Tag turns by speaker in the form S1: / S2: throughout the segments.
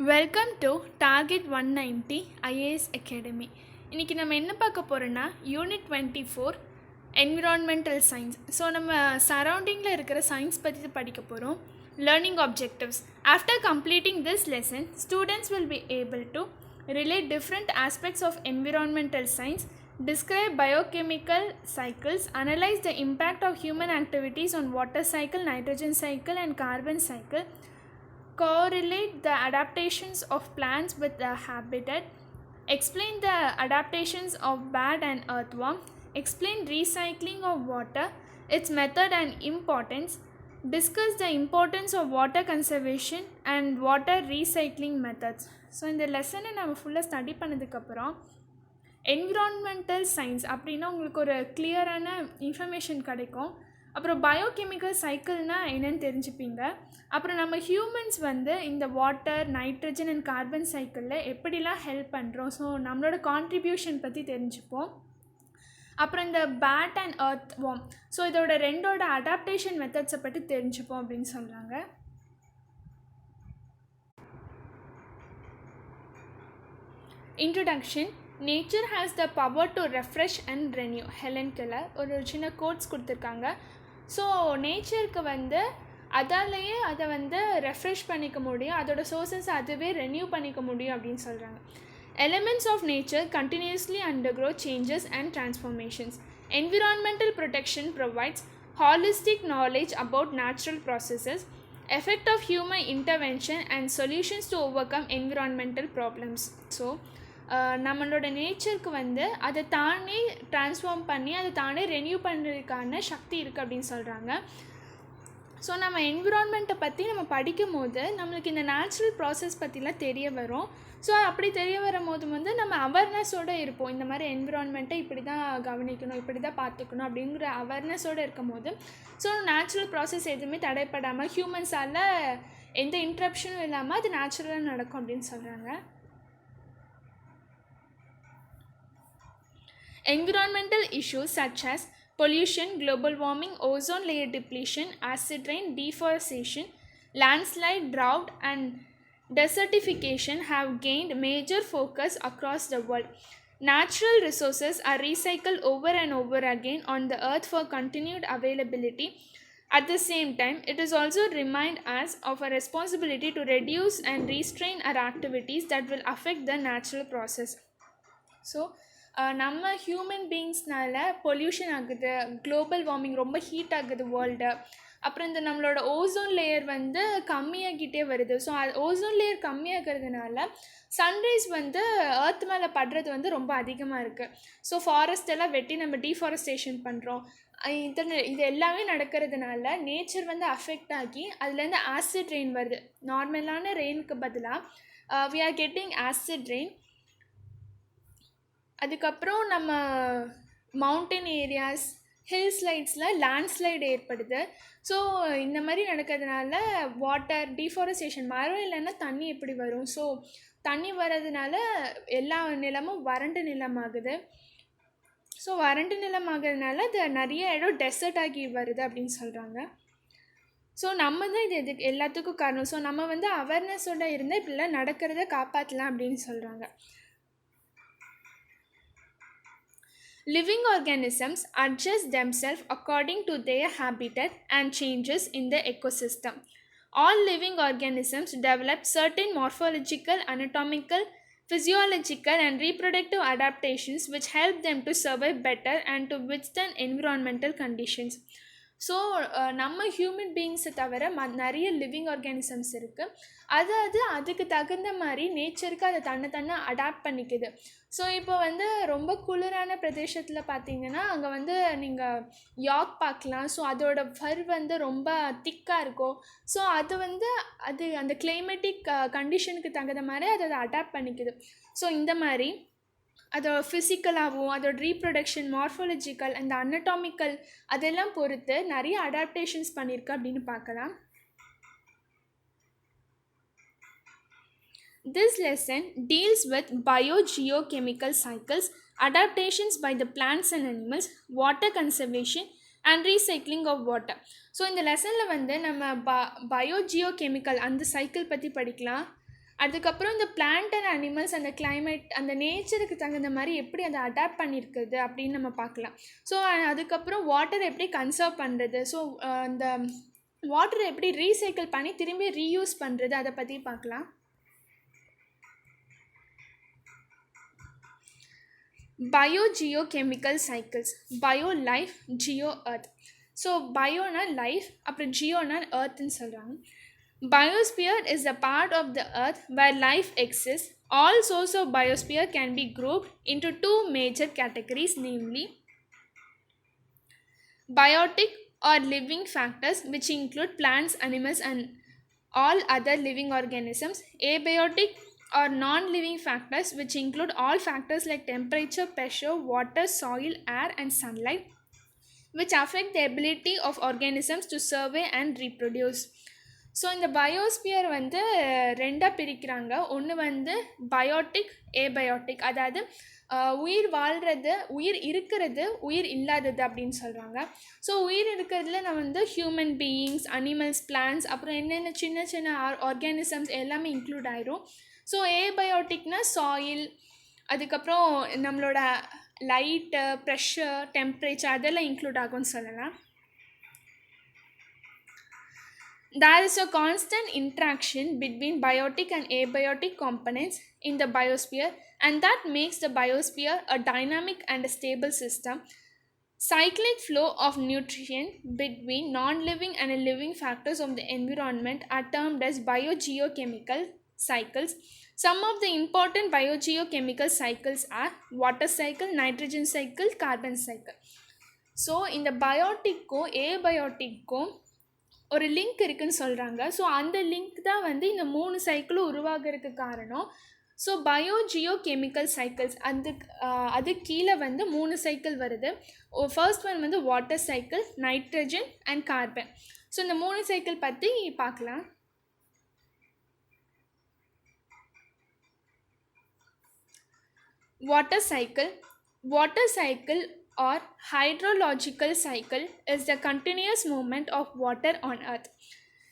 S1: Welcome to target 190 IAS academy. இன்றைக்கி நம்ம என்ன பார்க்க போகிறோன்னா யூனிட் 24 என்விரான்மெண்டல் சயின்ஸ். ஸோ நம்ம சரௌண்டிங்கில் இருக்கிற சயின்ஸ் பற்றி படிக்க போகிறோம். Learning objectives. After completing this lesson students will be able to relate different aspects of environmental science, describe biochemical cycles, analyze the impact of human activities on water cycle, nitrogen cycle and carbon cycle, correlate the adaptations of plants with the habitat, explain the adaptations of bat and earthworm, explain recycling of water, its method and importance, discuss the importance of water conservation and water recycling methods. So இந்த லெசனை நம்ம ஃபுல்லாக study பண்ணதுக்கப்புறம் environmental science அப்படின்னா உங்களுக்கு ஒரு கிளியரான information கிடைக்கும். அப்புறம் பயோகெமிக்கல் சைக்கிள்னால் என்னென்னு தெரிஞ்சுப்பீங்க. அப்புறம் நம்ம ஹியூமன்ஸ் இந்த வாட்டர், நைட்ரஜன் அண்ட் கார்பன் சைக்கிளில் எப்படிலாம் ஹெல்ப் பண்ணுறோம், ஸோ நம்மளோட கான்ட்ரிபியூஷன் பற்றி தெரிஞ்சுப்போம். அப்புறம் இந்த bad and earth warm, so இதோட ரெண்டோட அடாப்டேஷன் மெத்தட்ஸை பற்றி தெரிஞ்சுப்போம் அப்படின்னு சொல்கிறாங்க. Introduction. Nature has the power to refresh and renew. Helen Keller ஒரு சின்ன கோட்ஸ் கொடுத்துருக்காங்க. ஸோ நேச்சருக்கு அதாலேயே அதை ரெஃப்ரெஷ் பண்ணிக்க முடியும், அதோட சோர்ஸஸ் அதுவே ரெனியூ பண்ணிக்க முடியும் அப்படின்னு சொல்கிறாங்க. Elements of nature continuously undergo changes and transformations. Environmental protection provides holistic knowledge about natural processes, effect of human intervention and solutions to overcome environmental problems. So நம்மளோட நேச்சருக்கு அதை தானே ட்ரான்ஸ்ஃபார்ம் பண்ணி அதை தானே ரெனியூ பண்ணுறதுக்கான சக்தி இருக்குது அப்படின்னு சொல்கிறாங்க. ஸோ நம்ம என்விரான்மெண்ட்டை பற்றி நம்ம படிக்கும் போது நம்மளுக்கு இந்த நேச்சுரல் ப்ராசஸ் பற்றிலாம் தெரிய வரும். ஸோ அப்படி தெரிய வரும் போது நம்ம அவேர்னஸோடு இருப்போம். இந்த மாதிரி என்விரான்மெண்ட்டை இப்படி தான் கவனிக்கணும், இப்படி தான் பார்த்துக்கணும் அப்படிங்கிற அவேர்னஸோடு இருக்கும் போது ஸோ நேச்சுரல் ப்ராசஸ் எதுவுமே தடைப்படாமல் ஹியூமன்ஸால் எந்த இன்ட்ரப்ஷனும் இல்லாமல் அது நேச்சுரலாக நடக்கும் அப்படின்னு சொல்கிறாங்க. Environmental issues such as pollution, global warming, ozone layer depletion, acid rain, deforestation, landslide, drought and desertification have gained major focus across the world. Natural resources are recycled over and over again on the earth for continued availability. At the same time, it is also remind us of a responsibility to reduce and restrain our activities that will affect the natural process. So நம்ம human பீயிங்ஸ்னால pollution ஆகுது, global warming ரொம்ப heat ஆகுது world. அப்புறம் இந்த நம்மளோட ozone layer கம்மியாகிட்டே வருது. ஸோ ஓசோன் லேயர் கம்மியாகிறதுனால சன்ரைஸ் எர்த் மேலே படுறது ரொம்ப அதிகமாக இருக்குது. ஸோ ஃபாரஸ்ட் எல்லாம் வெட்டி நம்ம டீஃபாரஸ்டேஷன் பண்ணுறோம். இது எல்லாமே நடக்கிறதுனால நேச்சர் அஃபெக்ட் ஆகி அதுலேருந்து ஆசிட் ரெயின் வருது. நார்மலான ரெயினுக்கு பதிலாக we are getting acid rain. அதுக்கப்புறம் நம்ம மவுண்டன் ஏரியாஸ், ஹில் ஸ்லைட்ஸில் லேண்ட்ஸ்லைடு ஏற்படுது. ஸோ இந்த மாதிரி நடக்கிறதுனால வாட்டர் டீஃபாரஸ்டேஷன், மரம் இல்லைன்னா தண்ணி எப்படி வரும்? ஸோ தண்ணி வர்றதுனால எல்லா நிலமும் வறண்ட நிலமாகுது. ஸோ வறண்ட நிலமாகிறதுனால அது நிறைய இடம் டெசர்ட் ஆகி வருது அப்படின்னு சொல்கிறாங்க. ஸோ நம்ம தான் இது எல்லாத்துக்கும் காரணம். ஸோ நம்ம அவேர்னஸோடு இருந்தால் இப்படிலாம் நடக்கிறத காப்பாற்றலாம் அப்படின்னு சொல்கிறாங்க. Living organisms adjust themselves according to their habitat and changes in the ecosystem. All living organisms develop certain morphological, anatomical, physiological and reproductive adaptations which help them to survive better and to withstand environmental conditions. So நம்ம human பீயிங்ஸை தவிர நிறைய living organisms இருக்குது. அதுக்கு தகுந்த மாதிரி நேச்சருக்கு அதை தன்னை adapt பண்ணிக்குது. So இப்போ ரொம்ப குளிரான பிரதேசத்தில் பார்த்தீங்கன்னா அங்கே நீங்கள் யாக் பார்க்கலாம். ஸோ அதோட ஃபர் ரொம்ப திக்காக இருக்கும். ஸோ அது அந்த கிளைமேட்டிக் கண்டிஷனுக்கு தகுந்த மாதிரி அதை அடாப்ட் பண்ணிக்குது. ஸோ இந்த மாதிரி அதோட ஃபிசிக்கலாகவும் அதோட ரீப்ரொடக்ஷன், மார்ஃபாலஜிக்கல் அந்த அனட்டாமிக்கல் அதெல்லாம் பொறுத்து நிறைய அடாப்டேஷன்ஸ் பண்ணியிருக்கு அப்படின்னு பார்க்கலாம். This lesson deals with biogeochemical cycles, adaptations by the plants and animals, water conservation and recycling of water. So இந்த லெசனில் நம்ம பயோஜியோகெமிக்கல் அந்த சைக்கிள் பற்றி படிக்கலாம். அதுக்கப்புறம் இந்த பிளான்ட் அண்ட் அனிமல்ஸ் அந்த கிளைமேட் அந்த நேச்சருக்கு தகுந்த மாதிரி எப்படி அதை அடாப்ட் பண்ணியிருக்குது அப்படின்னு நம்ம பார்க்கலாம். ஸோ அதுக்கப்புறம் வாட்டர் எப்படி கன்சர்வ் பண்ணுறது, ஸோ அந்த வாட்டரை எப்படி ரீசைக்கிள் பண்ணி திரும்பி ரீயூஸ் பண்ணுறது அதை பற்றி பார்க்கலாம். Biogeochemical cycles, bio life, geo earth. So பயோனா லைஃப், அப்புறம் ஜியோனா எர்த்ன்னு சொல்கிறாங்க. Biosphere is a part of the earth where life exists. All sources of biosphere can be grouped into two major categories, namely biotic or living factors, which include plants, animals, and all other living organisms. Abiotic or non-living factors, which include all factors like temperature, pressure, water, soil, air, and sunlight, which affect the ability of organisms to survive and reproduce. So இந்த biosphere வந்து ரெண்டாக பிரிக்கிறாங்க. ஒன்று வந்து biotic, abiotic, அதாவது உயிர் வாழ்கிறது, உயிர் இருக்கிறது, உயிர் இல்லாதது அப்படின்னு சொல்கிறாங்க. ஸோ உயிர் இருக்கிறதுல நம்ம வந்து ஹியூமன் பீயிங்ஸ், அனிமல்ஸ், பிளான்ஸ், அப்புறம் என்னென்ன சின்ன சின்ன ஆர்கானிசம்ஸ் எல்லாமே இன்க்ளூட் ஆயிரும். ஸோ ஏபயோட்டிக்னா சாயில், அதுக்கப்புறம் நம்மளோட லைட்டு, ப்ரெஷர், டெம்பரேச்சர் அதெல்லாம் இன்க்ளூட் ஆகும்னு சொல்லலாம். There is a constant interaction between biotic and abiotic components in the biosphere, and that makes the biosphere a dynamic and a stable system. Cyclic flow of nutrients between non-living and living factors of the environment are termed as biogeochemical cycles. Some of the important biogeochemical cycles are water cycle, nitrogen cycle, carbon cycle. So இந்த பயோட்டிக்கும் ஏபயோட்டிக்கும் ஒரு link இருக்குதுன்னு சொல்கிறாங்க. So அந்த link தான் வந்து இந்த 3 சைக்கிளும் உருவாகிறதுக்கு காரணம். ஸோ பயோஜியோகெமிக்கல் சைக்கிள்ஸ் அது கீழே வந்து 3 சைக்கிள் வருது. ஃபர்ஸ்ட் ஒன் வந்து water cycle, nitrogen and carbon. So இந்த 3 சைக்கிள் பற்றி பார்க்கலாம். Water cycle or hydrological cycle is the continuous movement of water on earth.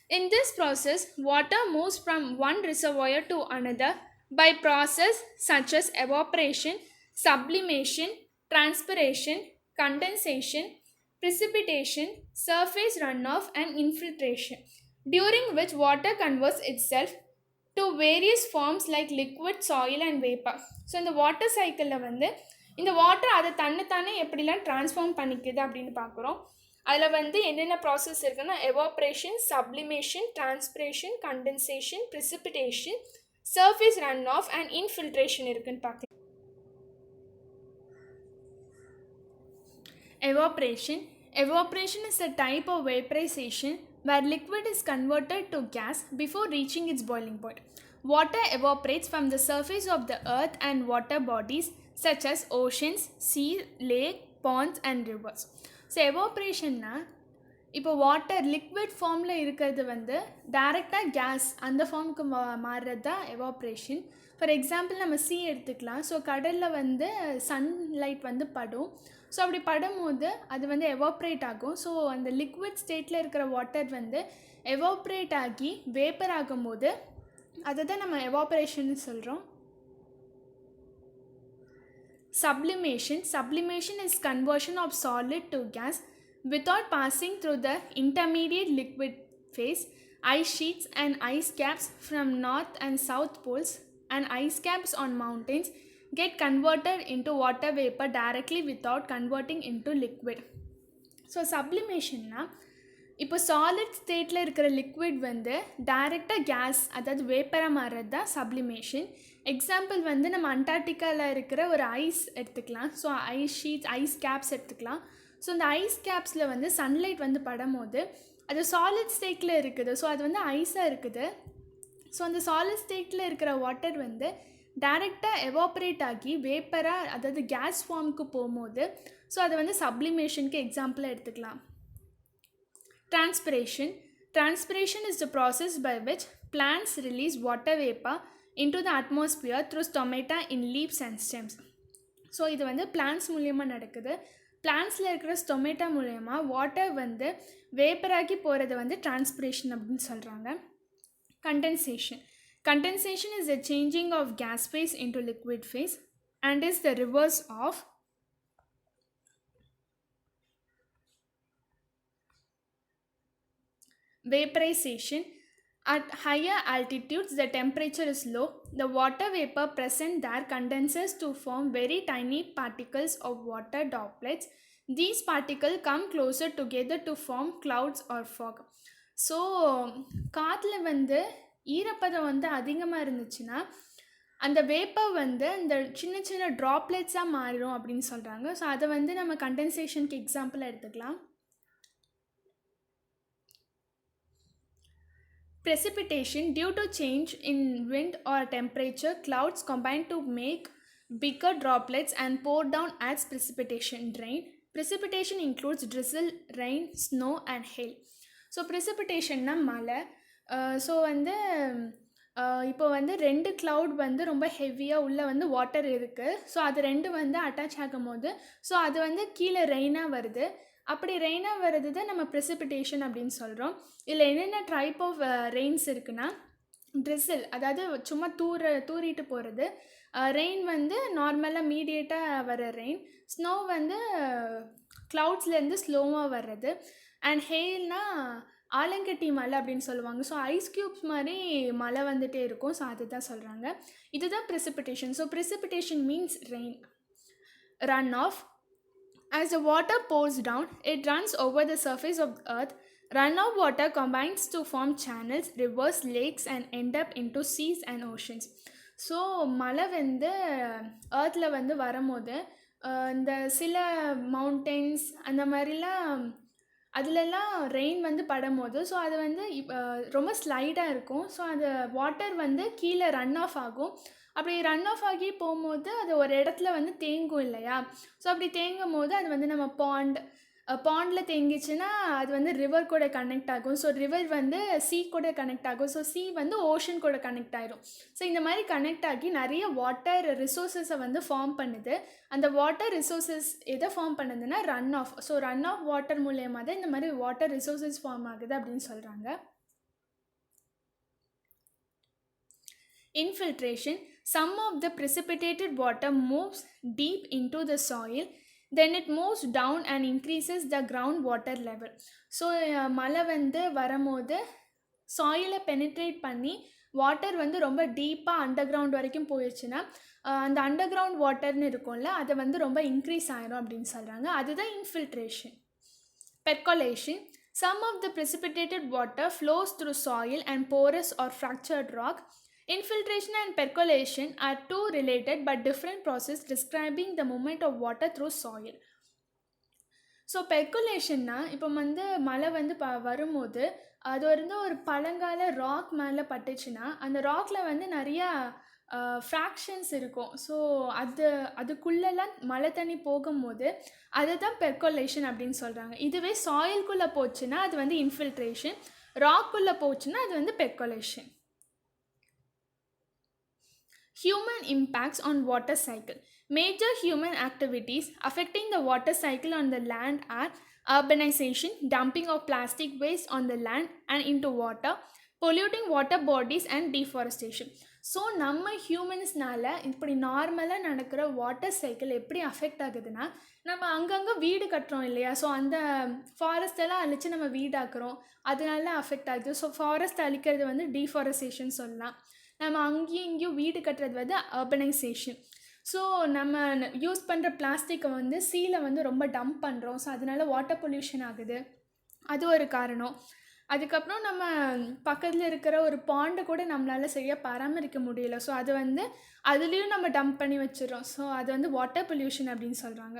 S1: In this process, water moves from one reservoir to another by process such as evaporation, sublimation, transpiration, condensation, precipitation, surface runoff, and infiltration, during which water converts itself to various forms like liquid, soil, and vapor. So இந்த water சைக்கிளில் வந்து இந்த water அதை தன்னைத்தானே எப்படிலாம் transform பண்ணிக்குது அப்படின்னு பார்க்குறோம். அதில் வந்து என்னென்ன ப்ராசஸ் இருக்குன்னா evaporation, sublimation, transpiration, condensation, precipitation, surface run off and infiltration இருக்குன்னு பார்க்கலாம். Evaporation is a type of vaporization where liquid is converted to gas before reaching its boiling point. Water evaporates from the surface of the earth and water bodies such as oceans, sea, lake, ponds and rivers. So எவாப்ரேஷன்னா இப்போ water liquid ஃபார்மில் இருக்கிறது வந்து டைரெக்டாக case அந்த ஃபார்முக்கு மாறுறது தான் எவாப்ரேஷன். ஃபார் எக்ஸாம்பிள் நம்ம சீ எடுத்துக்கலாம். ஸோ கடலில் வந்து சன்லைட் வந்து படும். ஸோ அப்படி படும்போது அது வந்து எவாப்ரேட் ஆகும். ஸோ அந்த லிக்விட் ஸ்டேட்டில் இருக்கிற வாட்டர் வந்து எவாப்ரேட் ஆகி வேப்பர் ஆகும்போது அதை தான் நம்ம எவாப்ரேஷன் சொல்கிறோம். Sublimation is conversion of solid to gas without passing through the intermediate liquid phase. Ice sheets and ice caps from north and south poles and ice caps on mountains get converted into water vapor directly without converting into liquid. So சப்ளிமேஷன்னா இப்போ solid ஸ்டேட்டில் இருக்கிற liquid வந்து டைரெக்டாக case அதாவது வேப்பராக மாறுறது தான் sublimation. Example வந்து நம்ம அண்டார்டிகாவில் இருக்கிற ஒரு ஐஸ் எடுத்துக்கலாம். So ice sheets, ice caps எடுத்துக்கலாம். ஸோ இந்த ஐஸ் கேப்ஸில் வந்து சன்லைட் வந்து படும்போது அது சாலிட் ஸ்டேட்டில் இருக்குது. ஸோ அது வந்து ஐஸாக இருக்குது. ஸோ அந்த சாலிட் ஸ்டேட்டில் இருக்கிற வாட்டர் வந்து டைரெக்டாக எவாப்ரேட் ஆகி வேப்பராக அதாவது கேஸ் ஃபார்முக்கு போகும்போது ஸோ அதை வந்து சப்ளிமேஷனுக்கு எக்ஸாம்பிளாக எடுத்துக்கலாம். Transpiration is the process by which plants release water vapor into the atmosphere through stomata in leaves and stems. So இது வந்து பிளான்ட்ஸ் மூலியமாக நடக்குது. பிளான்ட்ஸில் இருக்கிற ஸ்டொமேட்டா மூலயமா வாட்டர் வந்து வேப்பராகி போகிறது வந்து டிரான்ஸ்பிரேஷன் அப்படின்னு சொல்கிறாங்க. Condensation is the changing of gas phase into liquid phase and is the reverse of vaporization. At higher altitudes, the temperature is low. The water vapor present there condenses to form very tiny particles of water droplets. These particles come closer together to form clouds or fog. So காற்றுல வந்து ஈரப்பதம் வந்து அதிகமாக இருந்துச்சுன்னா அந்த vapour வந்து அந்த சின்ன சின்ன ட்ராப்லெட்ஸாக மாறிடும் அப்படின்னு சொல்கிறாங்க. ஸோ அதை வந்து நம்ம கண்டென்சேஷனுக்கு எக்ஸாம்பிளாக எடுத்துக்கலாம். Precipitation due to change in wind or temperature, clouds combine to make bigger droplets and pour down as precipitation rain. Precipitation includes drizzle, rain, snow and hail. So ப்ரெசிபிட்டேஷன்னா மழை. ஸோ வந்து இப்போ வந்து 2 க்ளவுட் வந்து ரொம்ப ஹெவியாக உள்ளே வந்து வாட்டர் இருக்குது. ஸோ அது 2 வந்து அட்டாச் ஆகும் போது ஸோ அது வந்து கீழே ரெயினாக வருது. அப்படி ரெயினாக வருது தான் நம்ம ப்ரெசிபிட்டேஷன் அப்படின்னு சொல்கிறோம். இதில் என்னென்ன டைப் ஆஃப் ரெயின்ஸ் இருக்குன்னா, ட்ரிசில் அதாவது சும்மா தூரிட்டு போகிறது, ரெயின் வந்து நார்மலாக மீடியேட்டாக வர ரெயின், ஸ்னோ வந்து க்ளவுட்ஸ்லேருந்து ஸ்லோவாக வர்றது, அண்ட் ஹெயில்னா ஆலங்கட்டி மலை அப்படின்னு சொல்லுவாங்க. ஸோ ஐஸ் க்யூப்ஸ் மாதிரி மழை வந்துகிட்டே இருக்கும். ஸோ அதுதான் சொல்கிறாங்க. இதுதான் precipitation. So precipitation means rain. Run off. As the water pours down, it runs over the surface of the earth. Runoff water combines to form channels, rivers, lakes and end up into seas and oceans. So மழை வந்து ஏர்த்தில் வந்து வரும்போது இந்த சில mountains அந்த மாதிரிலாம் அதிலெல்லாம் rain வந்து படும்போது ஸோ அது வந்து ரொம்ப ஸ்லைடாக இருக்கும். ஸோ அந்த வாட்டர் வந்து கீழே ரன் ஆஃப் ஆகும். அப்படி ரன் ஆஃப் ஆகி போகும்போது அது ஒரு இடத்துல வந்து தேங்கும் இல்லையா? ஸோ அப்படி தேங்கும் போது அது வந்து நம்ம பாண்டில் தேங்கிச்சுன்னா அது வந்து ரிவர் கூட கனெக்ட் ஆகும். ஸோ ரிவர் வந்து சீ கூட கனெக்ட் ஆகும். ஸோ சீ வந்து ஓஷன் கூட கனெக்ட் ஆகிடும். ஸோ இந்த மாதிரி கனெக்ட் ஆகி நிறைய வாட்டர் ரிசோர்ஸஸை வந்து ஃபார்ம் பண்ணுது. அந்த வாட்டர் ரிசோர்ஸஸ் எதை ஃபார்ம் பண்ணுதுன்னா run off. So run off water மூலயமா தான் இந்த மாதிரி வாட்டர் ரிசோர்ஸஸ் ஃபார்ம் ஆகுது அப்படின்னு சொல்கிறாங்க. Infiltration. Some of the precipitated water moves deep into the soil. Then it moves down and increases the groundwater level. So மழை வந்து வரும்போது சாயிலை பெனிட்ரேட் பண்ணி வாட்டர் வந்து ரொம்ப டீப்பாக அண்டர் கிரவுண்ட் வரைக்கும் போயிடுச்சுன்னா அந்த அண்டர் கிரவுண்ட் வாட்டர்னு இருக்கும்ல அதை வந்து ரொம்ப இன்க்ரீஸ் ஆகிடும் அப்படின்னு சொல்கிறாங்க. அதுதான் infiltration. Percolation. Some of the precipitated water flows through soil and porous or fractured rock. Infiltration and percolation are two related but different processes describing the movement of water through soil. So பெர்குலேஷன்னா இப்போ வந்து மழை வந்து வரும்போது அது வந்து ஒரு பழங்கால ராக் மேலே பட்டுச்சுன்னா அந்த ராக்கில் வந்து நிறையா ஃப்ராக்ஷன்ஸ் இருக்கும். ஸோ அதுக்குள்ளெல்லாம் மழை தண்ணி போகும்போது அதை தான் பெர்குலேஷன் அப்படின்னு சொல்கிறாங்க. இதுவே சாயில்குள்ளே போச்சுன்னா அது வந்து இன்ஃபில்ட்ரேஷன், ராக்குள்ளே போச்சுன்னா அது வந்து percolation. Human impacts on water cycle. Major human activities affecting the water cycle on the land are urbanization, dumping of plastic waste on the land and into water, polluting water bodies and deforestation. So நம்ம ஹியூமன்ஸ்னால இப்படி நார்மலாக நடக்கிற water cycle எப்படி affect ஆகுதுன்னா, நம்ம அங்கங்கே வீடு கட்டுறோம் இல்லையா? ஸோ அந்த ஃபாரஸ்டெல்லாம் அழித்து நம்ம வீடாக்குறோம், அதனால அஃபெக்ட் ஆகுது. ஸோ ஃபாரஸ்ட் அழிக்கிறது வந்து டீஃபாரஸ்டேஷன் சொல்லலாம். நம்ம அங்கேயும் இங்கேயும் வீடு கட்டுறது வந்து அர்பனைசேஷன். ஸோ நம்ம யூஸ் பண்ணுற பிளாஸ்டிக்கை வந்து சீல வந்து ரொம்ப டம்ப் பண்ணுறோம். ஸோ அதனால வாட்டர் பொல்யூஷன் ஆகுது, அது ஒரு காரணம். அதுக்கப்புறம் நம்ம பக்கத்தில் இருக்கிற ஒரு பாண்டை கூட நம்மளால் சரியாக பராமரிக்க முடியல. ஸோ அது வந்து அதுலேயும் நம்ம டம்ப் பண்ணி வச்சிடறோம். ஸோ அது வந்து வாட்டர் பொல்யூஷன் அப்படின்னு சொல்கிறாங்க.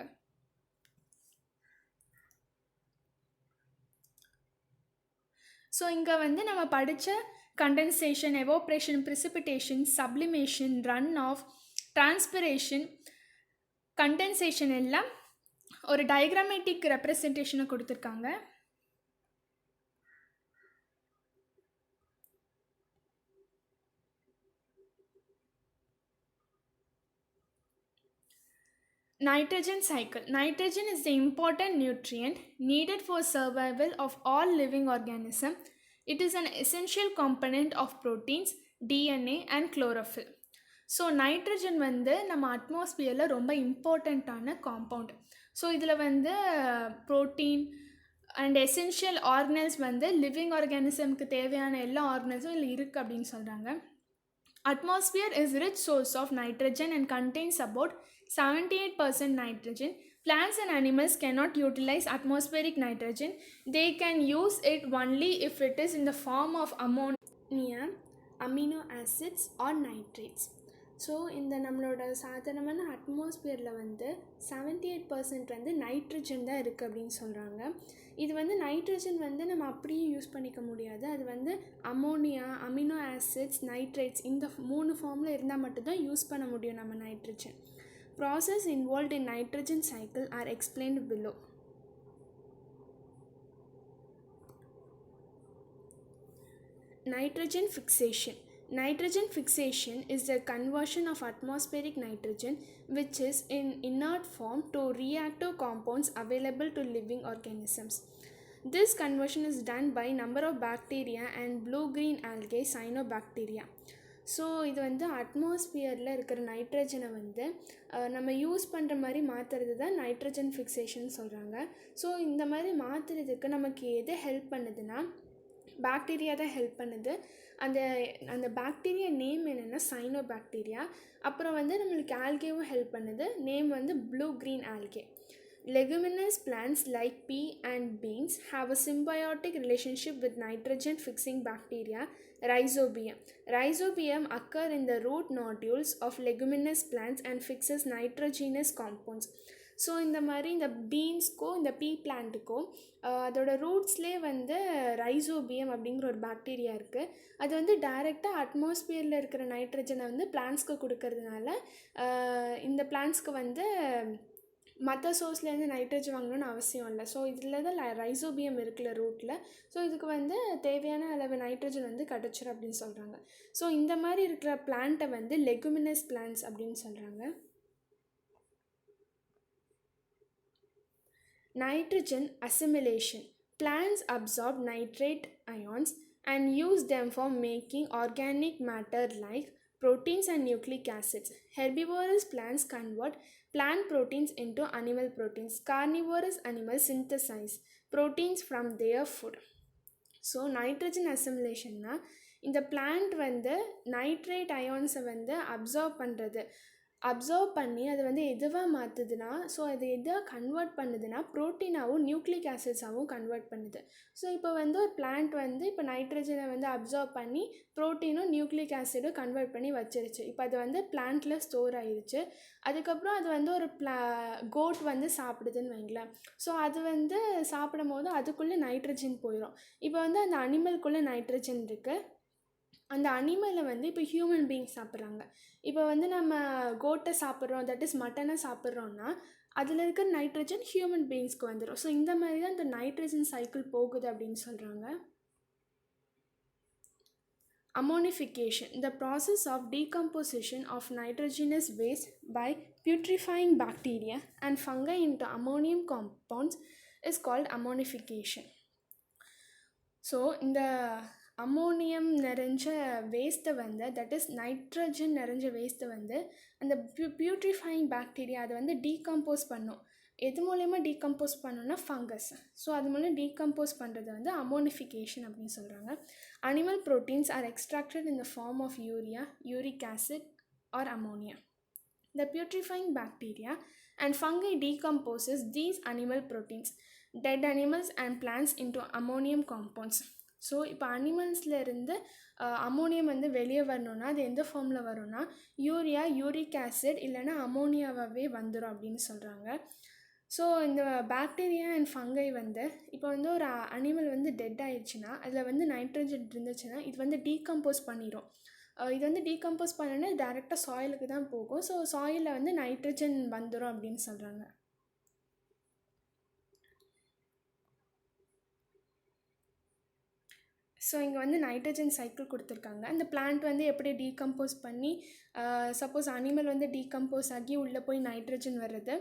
S1: ஸோ இங்கே வந்து நம்ம படித்த condensation, evaporation, precipitation, sublimation, runoff, transpiration, condensation எல்லாம் ஒரு டயக்ராமேட்டிக் ரெப்ரசன்டேஷனை கொடுத்துருக்காங்க. Nitrogen cycle. Nitrogen is the important nutrient needed for survival of all living organisms. It is an essential component of proteins, DNA and chlorophyll. So nitrogen வந்து நம்ம அட்மாஸ்பியரில் ரொம்ப இம்பார்ட்டண்ட்டான compound. So இதில் வந்து protein and essential organelles வந்து living ஆர்கானிசம்க்கு தேவையான எல்லா ஆர்கனல்ஸும் இதில் இருக்குது அப்படின்னு சொல்கிறாங்க. Atmosphere is rich source of nitrogen and contains about 78% nitrogen. Plants and animals cannot utilize atmospheric nitrogen. They can use it only if it is in the form of ammonia, amino acids or nitrates. So இந்த நம்மளோட சாதாரணமான அட்மாஸ்பியரில் வந்து 78% வந்து nitrogen தான் இருக்குது அப்படின்னு சொல்கிறாங்க. இது வந்து நைட்ரஜன் வந்து நம்ம அப்படியே யூஸ் பண்ணிக்க முடியாது. அது வந்து அமோனியா, அமினோ ஆசிட்ஸ், நைட்ரேட்ஸ் இந்த 3 ஃபார்மில் இருந்தால் மட்டும்தான் யூஸ் பண்ண முடியும் நம்ம nitrogen. Process involved in nitrogen cycle R explained below. Nitrogen fixation. Nitrogen fixation is the conversion of atmospheric nitrogen, which is in inert form, to reactive compounds available to living organisms. This conversion is done by number of bacteria and blue-green algae cyanobacteria. So இது வந்து அட்மாஸ்பியரில் இருக்கிற நைட்ரஜனை வந்து நம்ம use பண்ணுற மாதிரி மாற்றுறது தான் nitrogen fixation சொல்கிறாங்க. ஸோ இந்த மாதிரி மாற்றுறதுக்கு நமக்கு எது ஹெல்ப் பண்ணுதுன்னா பாக்டீரியா தான் ஹெல்ப் பண்ணுது. அந்த பாக்டீரியா நேம் என்னென்னா சைனோபாக்டீரியா. அப்புறம் வந்து நம்மளுக்கு ஆல்கேவும் ஹெல்ப் பண்ணுது. நேம் வந்து blue green algae. Leguminous plants like pea and beans have a symbiotic relationship with nitrogen fixing bacteria, Rhizobium. Rhizobium occur in the root nodules of leguminous plants and fixes nitrogenous compounds. So இந்த மாதிரி இந்த பீன்ஸ்க்கோ இந்த பீ பிளான்ட்டுக்கோ அதோட ரூட்ஸ்லேயே வந்து rhizobium அப்படிங்கிற ஒரு bacteria இருக்குது. அது வந்து டைரெக்டாக அட்மாஸ்பியரில் இருக்கிற நைட்ரஜனை வந்து பிளான்ட்ஸ்க்கு கொடுக்கறதுனால இந்த பிளான்ட்ஸ்க்கு வந்து மற்ற சோர்ஸ்லேருந்து நைட்ரஜன் வாங்கணும்னு அவசியம் இல்லை. ஸோ இதில் தான் ரைசோபியம் இருக்குல்ல ரூட்டில். ஸோ இதுக்கு வந்து தேவையான அளவு நைட்ரஜன் வந்து கிடச்சிரும் அப்படின்னு சொல்கிறாங்க. ஸோ இந்த மாதிரி இருக்கிற பிளான்ட்டை வந்து லெகுமினஸ் பிளான்ட்ஸ் அப்படின்னு சொல்கிறாங்க. Nitrogen assimilation. Plants absorb nitrate ions and use them for making organic matter like proteins and nucleic acids. Herbivorous plants convert plant proteins into animal proteins. Carnivorous animals synthesize proteins from their food. So nitrogen அசிமுலேஷன்னா இந்த plant வந்து nitrate அயான்ஸை வந்து observe பண்ணி அதை வந்து எதுவாக மாற்றுதுன்னா, so அது எதாக கன்வெர்ட் பண்ணுதுன்னா ப்ரோட்டீனாகவும் நியூக்ளிக் ஆசிட்ஸாகவும் கன்வெர்ட் பண்ணுது. ஸோ இப்போ வந்து ஒரு பிளான்ட் வந்து இப்போ நைட்ரஜனை வந்து அப்சர்வ் பண்ணி ப்ரோட்டீனும் நியூக்ளிக் ஆசிடும் கன்வெர்ட் பண்ணி வச்சிருச்சு. இப்போ அது வந்து பிளான்ட்டில் ஸ்டோர் ஆகிருச்சு. அதுக்கப்புறம் அது வந்து ஒரு கோட் வந்து சாப்பிடுதுன்னு வைங்களேன். ஸோ அது வந்து சாப்பிடும் போது அதுக்குள்ளே நைட்ரஜன் போயிடும். இப்போ வந்து அந்த அனிமல்குள்ளே நைட்ரஜன் இருக்குது. அந்த அனிமலை வந்து இப்போ ஹியூமன் பீயிங் சாப்பிட்றாங்க. இப்போ வந்து நம்ம கோட்டை சாப்பிட்றோம், தட் இஸ் மட்டனை சாப்பிட்றோன்னா அதில் இருக்கிற நைட்ரஜன் ஹியூமன் பீயிங்ஸ்க்கு வந்துடும். ஸோ இந்த மாதிரி தான் இந்த நைட்ரஜன் சைக்கிள் போகுது அப்படின்னு சொல்கிறாங்க. Ammonification. The process of decomposition of nitrogenous waste by putrefying bacteria and fungi into ammonium compounds is called ammonification. So இந்த அம்மோனியம் நிறைஞ்ச வேஸ்ட்டை வந்து தட் இஸ் நைட்ரஜன் நிறைஞ்ச வேஸ்ட்டை வந்து அந்த பியூட்ரிஃபைங் பாக்டீரியா அதை வந்து டீகம்போஸ் பண்ணும். எது மூலயமா டீகம்போஸ் பண்ணோன்னா ஃபங்கஸ். ஸோ அது மூலம் டீகம்போஸ் பண்ணுறது வந்து அம்மோனிஃபிகேஷன் அப்படின்னு சொல்கிறாங்க. Animal proteins are extracted in the form of urea, uric acid or ammonia. The putrefying bacteria and fungi decomposes these animal proteins, dead animals and plants into ammonium compounds. So இப்போ அனிமல்ஸ்லேருந்து ammonium வந்து வெளியே வரணுன்னா அது எந்த ஃபார்மில் வரும்னா urea, uric acid இல்லைன்னா அம்மோனியாவாகவே வந்துடும் அப்படின்னு சொல்கிறாங்க. ஸோ இந்த பாக்டீரியா அண்ட் ஃபங்கை வந்து இப்போ வந்து ஒரு அனிமல் வந்து டெட் ஆயிடுச்சுன்னா அதில் வந்து நைட்ரஜன் இருந்துச்சுன்னா இது வந்து டீகம்போஸ் பண்ணிடும். இது வந்து டீகம்போஸ் பண்ணோன்னா டேரெக்டாக சாயிலுக்கு தான் போகும். ஸோ சாயிலில் வந்து நைட்ரஜன் வந்துடும் அப்படின்னு சொல்கிறாங்க. ஸோ இங்கே வந்து நைட்ரஜன் சைக்கிள் கொடுத்துருக்காங்க. அந்த பிளான்ட் வந்து எப்படி டீகம்போஸ் பண்ணி சப்போஸ் அனிமல் வந்து டீகம்போஸ் ஆகி உள்ளே போய் நைட்ரஜன் வர்றது,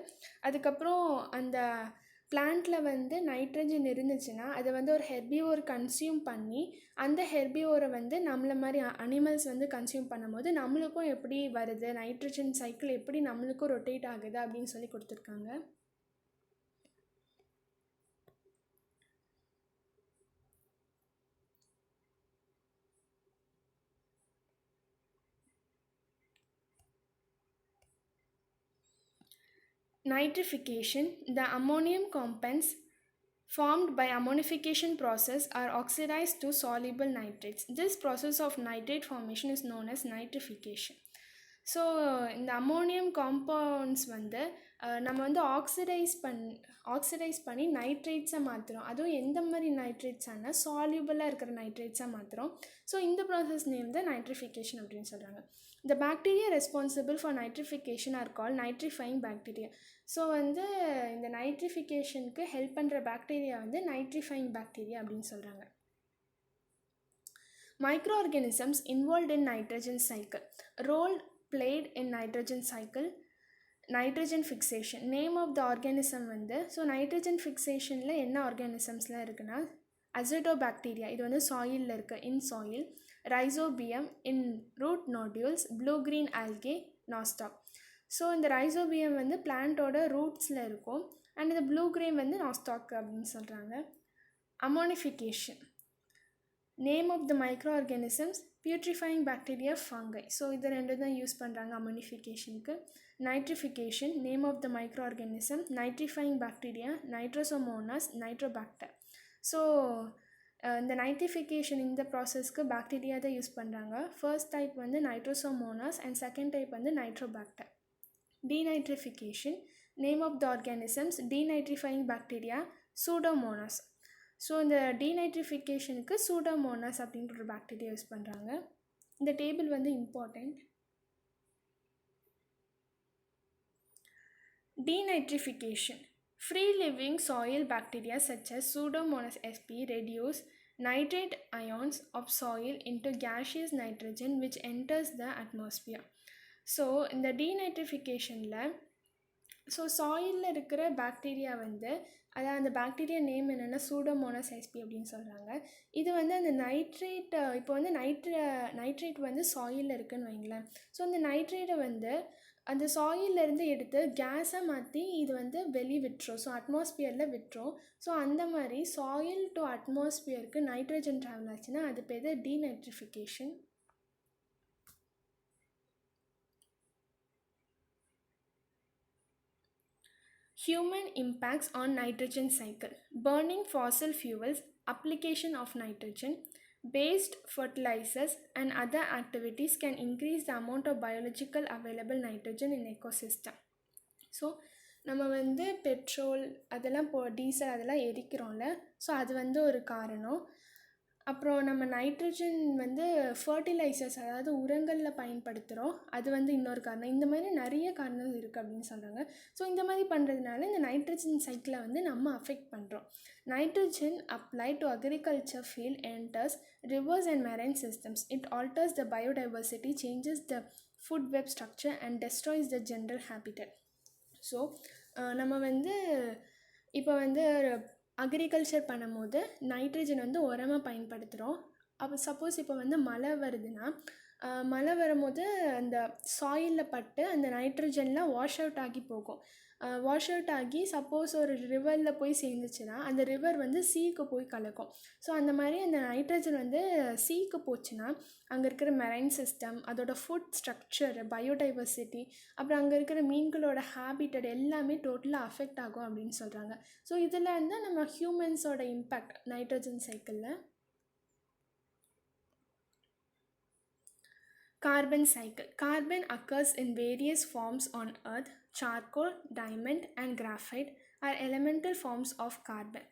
S1: அதுக்கப்புறம் அந்த பிளான்ட்டில் வந்து நைட்ரஜன் இருந்துச்சுன்னா அதை வந்து ஒரு ஹெர்பிவோர் கன்சியூம் பண்ணி அந்த ஹெர்பிவோரை வந்து நம்மளை மாதிரி அனிமல்ஸ் வந்து கன்சியூம் பண்ணும்போது நம்மளுக்கும் எப்படி வருது, நைட்ரஜன் சைக்கிள் எப்படி நம்மளுக்கும் ரொட்டேட் ஆகுது அப்படின்னு சொல்லி கொடுத்துருக்காங்க. Nitrification, the ammonium compounds formed by ammonification process are oxidized to soluble nitrates. This process of nitrate formation is known as nitrification. So இந்த அம்மோனியம் காம்பவுண்ட்ஸ் வந்து நம்ம வந்து ஆக்சிடைஸ் பண்ணி நைட்ரேட்ஸை மாற்றுறோம். அதுவும் எந்த மாதிரி நைட்ரேட்ஸானா சால்யூபிளாக இருக்கிற நைட்ரேட்ஸாக மாற்றுறோம். ஸோ இந்த ப்ராசஸ் நேம் தான் நைட்ரிஃபிகேஷன் அப்படின்னு சொல்கிறாங்க. The bacteria responsible for nitrification are called nitrifying bacteria. So வந்து இந்த நைட்ரிஃபிகேஷனுக்கு ஹெல்ப் பண்ணுற பாக்டீரியா வந்து நைட்ரிஃபைங் பாக்டீரியா அப்படின்னு சொல்கிறாங்க. Microorganisms involved in nitrogen cycle. Role played in nitrogen cycle. Nitrogen fixation. Name of the organism வந்து ஸோ நைட்ரஜன் ஃபிக்ஸேஷனில் என்ன ஆர்கானிசம்ஸ்லாம் இருக்குன்னா அசிடோபாக்டீரியா, இது வந்து சாயிலில் இருக்குது, in soil. Rhizobium in root nodules. Blue green algae, nostoc. So இந்த ரைசோபியம் வந்து பிளான்ட்டோட ரூட்ஸில் இருக்கும் அண்ட் இந்த ப்ளூ க்ரீன் வந்து நாஸ்டாக் அப்படின்னு சொல்கிறாங்க. Ammonification. Name of the micro organisms putrefying bacteria, fungi. So இது ரெண்டு தான் யூஸ் பண்ணுறாங்க அமோனிஃபிகேஷனுக்கு. Nitrification. Name of the micro organism nitrifying bacteria, nitrosomonas, nitrobacter. So இந்த நைட்ரிஃபிகேஷன் இந்த ப்ராசஸ்க்கு பாக்டீரியா தான் யூஸ் பண்ணுறாங்க. ஃபர்ஸ்ட் டைப் வந்து நைட்ரோசோமோனாஸ் அண்ட் செகண்ட் டைப் வந்து nitrobacter. Denitrification. Name of the organisms denitrifying bacteria, pseudomonas. So இந்த டீநைட்ரிஃபிகேஷனுக்கு சூடோமோனாஸ் அப்படின்ற ஒரு பாக்டீரியா யூஸ் பண்ணுறாங்க. இந்த டேபிள் வந்து important. Denitrification. Free-living soil bacteria such as Pseudomonas sp reduce nitrate ions of soil into gaseous nitrogen which enters the atmosphere. So இந்த டீநைட்ரிஃபிகேஷனில் so சாயிலில் இருக்கிற bacteria வந்து அதாவது அந்த பாக்டீரியா நேம் என்னென்னா சூடோமோனாஸ் sp அப்படின்னு சொல்கிறாங்க. இது வந்து அந்த நைட்ரேட் இப்போ வந்து நைட்ரேட் வந்து சாயிலில் இருக்குதுன்னு வைங்களேன். ஸோ அந்த நைட்ரேட்டை வந்து அந்த சாயிலிருந்து எடுத்து கேஸாக மாற்றி இது வந்து விட்டுரும். ஸோ அட்மாஸ்பியரில் விட்டுரும். ஸோ அந்த மாதிரி சாயில் டு அட்மாஸ்பியருக்கு நைட்ரஜன் ட்ராவல் ஆச்சுன்னா அது பேர் டீநைட்ரிஃபிகேஷன். Human impacts on nitrogen cycle. Burning fossil fuels, application of nitrogen based fertilizers and other activities can increase the amount of biological available nitrogen in ecosystem. So நம்ம வந்து petrol அதெல்லாம் diesel அதெல்லாம் எரிக்கிறோம்ல, so அது வந்து ஒரு காரணம். அப்புறம் நம்ம நைட்ரஜன் வந்து ஃபர்டிலைசர்ஸ் அதாவது உரங்களில் பயன்படுத்துகிறோம், அது வந்து இன்னொரு காரணம். இந்த மாதிரி நிறைய காரணங்கள் இருக்குது அப்படின்னு சொல்கிறாங்க. ஸோ இந்த மாதிரி பண்ணுறதுனால இந்த நைட்ரஜன் சைக்கிளை வந்து நம்ம அஃபெக்ட் பண்ணுறோம். Nitrogen apply to agriculture field enters reverse and marine systems. It altars the biodiversity, changes the food web structure and destroys the general habitat. So நம்ம வந்து இப்போ வந்து அக்ரிகல்ச்சர் பண்ணும்போது நைட்ரஜன் வந்து உரமாக பயன்படுத்துகிறோம். அப்போ சப்போஸ் இப்போ வந்து மழை வருதுன்னா மழை வரும்போது அந்த சாயிலில் பட்டு அந்த நைட்ரஜன்லாம் வாஷ் அவுட் ஆகி போகும். வாஷ் அவுட் ஆகி சப்போஸ் ஒரு ரிவரில் போய் சேர்ந்துச்சுன்னா அந்த ரிவர் வந்து சீக்கு போய் கலக்கும். ஸோ அந்த மாதிரி அந்த நைட்ரஜன் வந்து சீக்கு போச்சுன்னா அங்கே இருக்கிற மெரைன் சிஸ்டம், அதோட ஃபுட் ஸ்ட்ரக்சர், பயோடைவர்சிட்டி, அப்புறம் அங்கே இருக்கிற மீன்களோட ஹேபிட்டட் எல்லாமே டோட்டலாக அஃபெக்ட் ஆகும் அப்படின்னு சொல்கிறாங்க. ஸோ இதில் வந்து நம்ம ஹியூமன்ஸோட இம்பேக்ட் நைட்ரஜன் சைக்கிளில். Carbon cycle. Carbon occurs in various forms on Earth. Charcoal, diamond, and graphite are elemental forms of carbon.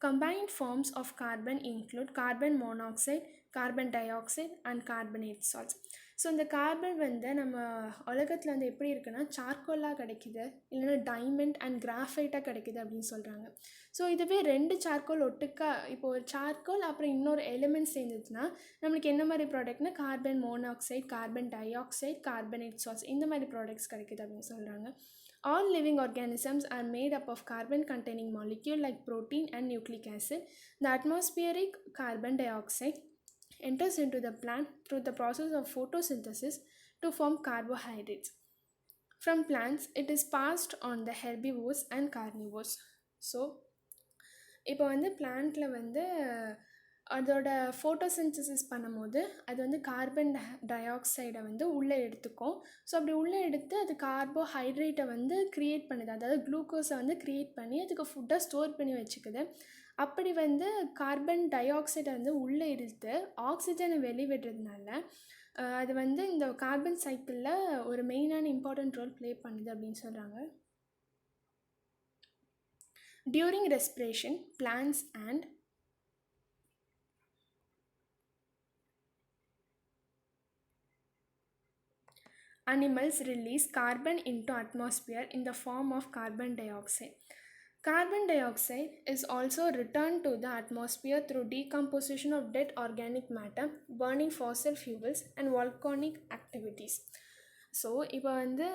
S1: Combined forms of carbon include carbon monoxide, carbon dioxide, and carbonate salts. So இந்த carbon வந்து நம்ம உலகத்தில் வந்து எப்படி இருக்குன்னா சார்கோலாக கிடைக்கிது, இல்லைன்னா diamond and கிராஃபைட்டாக கிடைக்கிது அப்படின்னு சொல்கிறாங்க. ஸோ இதுவே ரெண்டு சார்கோல் ஒட்டுக்கா இப்போ ஒரு சார்கோல் அப்புறம் இன்னொரு எலிமெண்ட் சேர்ந்துச்சுன்னா நம்மளுக்கு என்ன மாதிரி ப்ராடக்ட்னா carbon monoxide, carbon dioxide, carbonate salts, இந்த மாதிரி ப்ராடக்ட்ஸ் கிடைக்கிது அப்படின்னு சொல்கிறாங்க. All living organisms are made up of carbon-containing molecules like protein and nucleic acid. The atmospheric carbon dioxide enters into the plant through the process of photosynthesis to form carbohydrates. From plants, it is passed on the herbivores and carnivores. So, இப்போ வந்து பிளான்ட்டில் வந்து அதோட photosynthesis பண்ணும்போது அது வந்து carbon tie ஆக்சைடை வந்து உள்ளே எடுத்துக்கும். ஸோ அப்படி உள்ளே எடுத்து அது கார்போஹைட்ரேட்டை வந்து க்ரியேட் பண்ணுது, அதாவது குளுக்கோஸை வந்து க்ரியேட் பண்ணி அதுக்கு ஃபுட்டை ஸ்டோர் பண்ணி வச்சுக்குது. அப்படி வந்து கார்பன் டை ஆக்சைடை வந்து உள்ளே எடுத்து ஆக்சிஜனை வெளிவிடுறதுனால அது வந்து இந்த கார்பன் சைக்கிளில் ஒரு மெயினான இம்பார்ட்டன்ட் ரோல் ப்ளே பண்ணுது அப்படின்னு சொல்கிறாங்க. During respiration, plants and animals release carbon into atmosphere in the form of carbon dioxide. Carbon dioxide is also returned to the atmosphere through decomposition of dead organic matter, burning fossil fuels and volcanic activities. So இப்போ வந்து